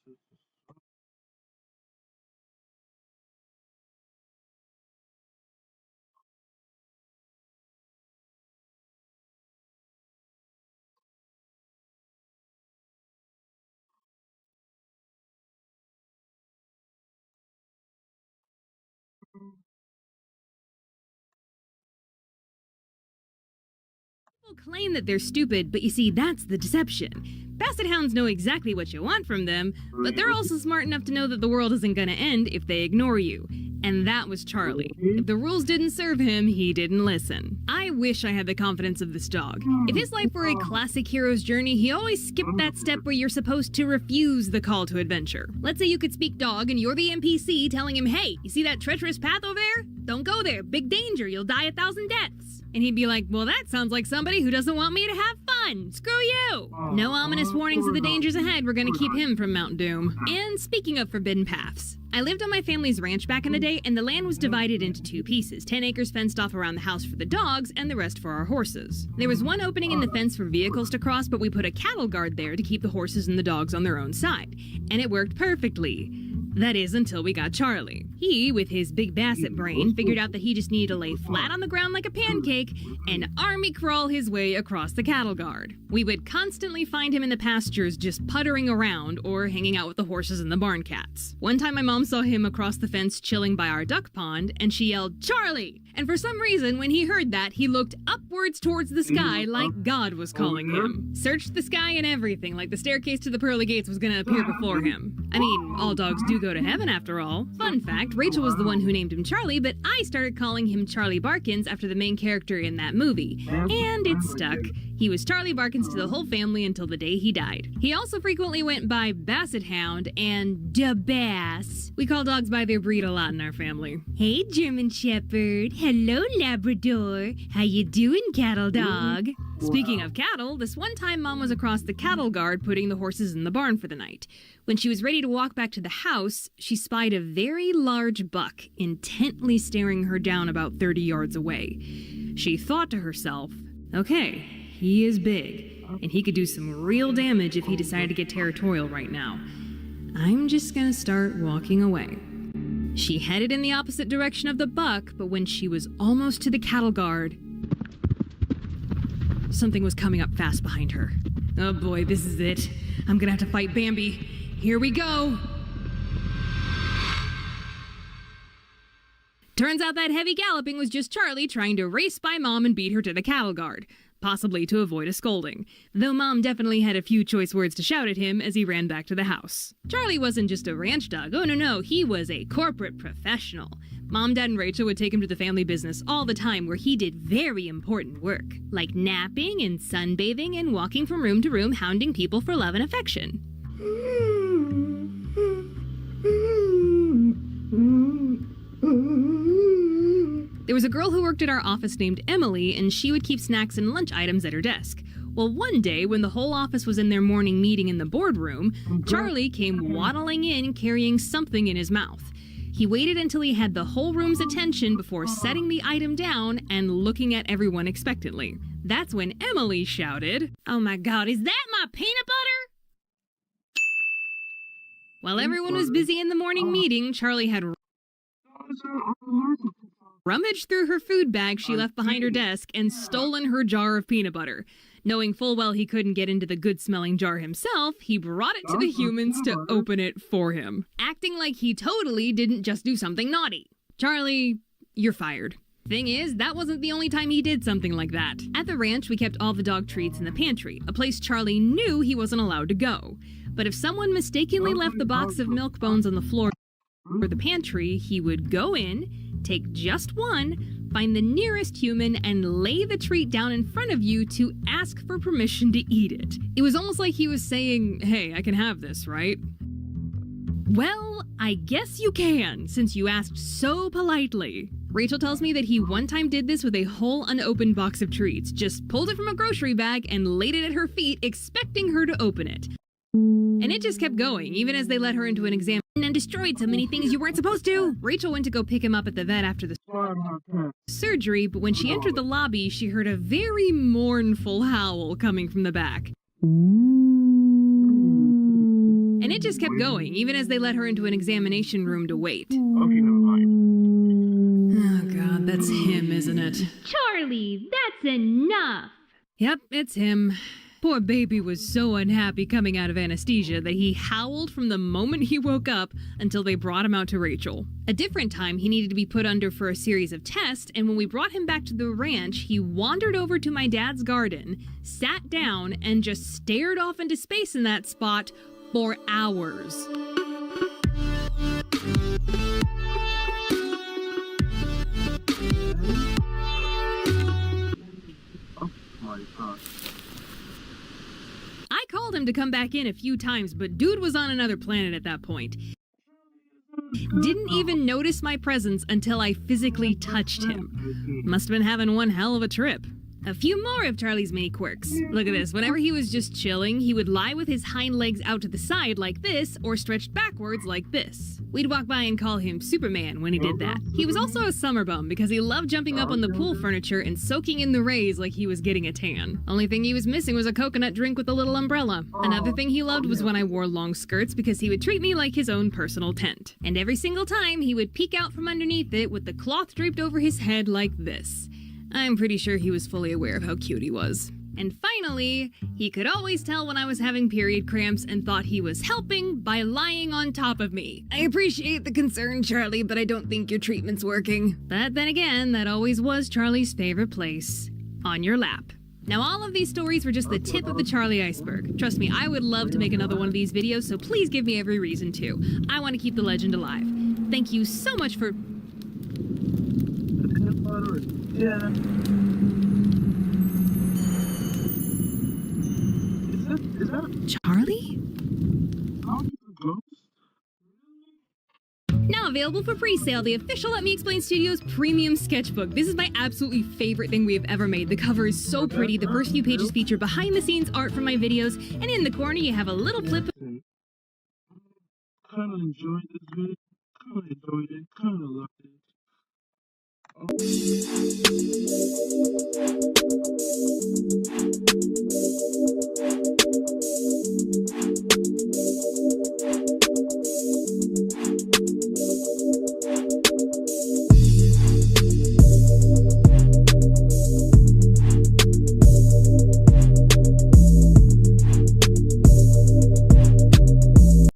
People claim that they're stupid, but you see, that's the deception. Basset hounds know exactly what you want from them, but they're also smart enough to know that the world isn't gonna end if they ignore you. And that was Charlie. If the rules didn't serve him, he didn't listen. I wish I had the confidence of this dog. If his life were a classic hero's journey, he always skipped that step where you're supposed to refuse the call to adventure. Let's say you could speak dog and you're the NPC telling him, hey, you see that treacherous path over there? Don't go there, big danger, you'll die 1,000 deaths. And he'd be like, well, that sounds like somebody who doesn't want me to have fun. Screw you. No ominous warnings of the dangers ahead. We're gonna keep him from Mount Doom. And speaking of forbidden paths, I lived on my family's ranch back in the day, and the land was divided into 2 pieces, 10 acres fenced off around the house for the dogs and the rest for our horses. There was one opening in the fence for vehicles to cross, but we put a cattle guard there to keep the horses and the dogs on their own side. And it worked perfectly. That is, until we got Charlie. He, with his big Basset brain, figured out that he just needed to lay flat on the ground like a pancake and army crawl his way across the cattle guard. We would constantly find him in the pastures just puttering around or hanging out with the horses and the barn cats. One time my mom saw him across the fence chilling by our duck pond, and she yelled, "Charlie!" And for some reason, when he heard that, he looked upwards towards the sky like God was calling him. Searched the sky and everything, like the staircase to the pearly gates was gonna appear before him. I mean, all dogs do go to heaven after all. Fun fact, Rachel was the one who named him Charlie, but I started calling him Charlie Barkins after the main character in that movie. And it stuck. He was Charlie Barkins to the whole family until the day he died. He also frequently went by Basset Hound and Da Bass. We call dogs by their breed a lot in our family. Hey, German Shepherd. Hello, Labrador. How you doing, cattle dog? Speaking of cattle, this one time Mom was across the cattle guard putting the horses in the barn for the night. When she was ready to walk back to the house, she spied a very large buck intently staring her down about 30 yards away. She thought to herself, okay, he is big, and he could do some real damage if he decided to get territorial right now. I'm just gonna start walking away. She headed in the opposite direction of the buck, but when she was almost to the cattle guard, something was coming up fast behind her. Oh boy, this is it. I'm gonna have to fight Bambi. Here we go! Turns out that heavy galloping was just Charlie trying to race by Mom and beat her to the cattle guard, possibly to avoid a scolding, though Mom definitely had a few choice words to shout at him as he ran back to the house. Charlie wasn't just a ranch dog, oh no, he was a corporate professional. Mom, Dad, and Rachel would take him to the family business all the time where he did very important work, like napping and sunbathing and walking from room to room hounding people for love and affection. There was a girl who worked at our office named Emily, and she would keep snacks and lunch items at her desk. Well, one day, when the whole office was in their morning meeting in the boardroom, Charlie came waddling in carrying something in his mouth. He waited until he had the whole room's attention before setting the item down and looking at everyone expectantly. That's when Emily shouted, "Oh my God, is that my peanut butter?" While everyone was busy in the morning meeting, Charlie had rummaged through her food bag she left behind her desk and stolen her jar of peanut butter. Knowing full well he couldn't get into the good-smelling jar himself, he brought it to the humans to open it for him, acting like he totally didn't just do something naughty. Charlie, you're fired. Thing is, that wasn't the only time he did something like that. At the ranch, we kept all the dog treats in the pantry, a place Charlie knew he wasn't allowed to go. But if someone mistakenly left the box of milk bones on the floor or the pantry, he would go in, take just one, find the nearest human, and lay the treat down in front of you to ask for permission to eat it. It was almost like he was saying, hey, I can have this, right? Well, I guess you can, since you asked so politely. Rachel tells me that he one time did this with a whole unopened box of treats, just pulled it from a grocery bag and laid it at her feet, expecting her to open it. And it just kept going, even as they let her into an exam and destroyed so many things you weren't supposed to. Rachel went to go pick him up at the vet after the surgery, but when she entered the lobby, she heard a very mournful howl coming from the back. And it just kept going, even as they let her into an examination room to wait. Okay, never mind. Oh god, that's him, isn't it? Charlie, that's enough! Yep, it's him. Poor baby was so unhappy coming out of anesthesia that he howled from the moment he woke up until they brought him out to Rachel. A different time, he needed to be put under for a series of tests, and when we brought him back to the ranch, he wandered over to my dad's garden, sat down, and just stared off into space in that spot for hours. Oh my god. I called him to come back in a few times, but dude was on another planet at that point. Didn't even notice my presence until I physically touched him. Must have been having one hell of a trip. A few more of Charlie's mini quirks. Look at this. Whenever he was just chilling, he would lie with his hind legs out to the side like this, or stretched backwards like this. We'd walk by and call him Superman when he did that. He was also a summer bum because he loved jumping up on the pool furniture and soaking in the rays like he was getting a tan. Only thing he was missing was a coconut drink with a little umbrella. Another thing he loved was when I wore long skirts because he would treat me like his own personal tent. And every single time, he would peek out from underneath it with the cloth draped over his head like this. I'm pretty sure he was fully aware of how cute he was. And finally, he could always tell when I was having period cramps and thought he was helping by lying on top of me. I appreciate the concern, Charlie, but I don't think your treatment's working. But then again, that always was Charlie's favorite place. On your lap. Now, all of these stories were just the tip of the Charlie iceberg. Trust me, I would love to make another one of these videos, so please give me every reason to. I want to keep the legend alive. Thank you so much for... Yeah. Is that Charlie? a ghost? Now available for pre-sale, the official Let Me Explain Studios premium sketchbook. This is my absolutely favorite thing we have ever made. The cover is so pretty. The first few pages feature behind-the-scenes art from my videos, and in the corner you have a little clip. Kind of enjoyed this video.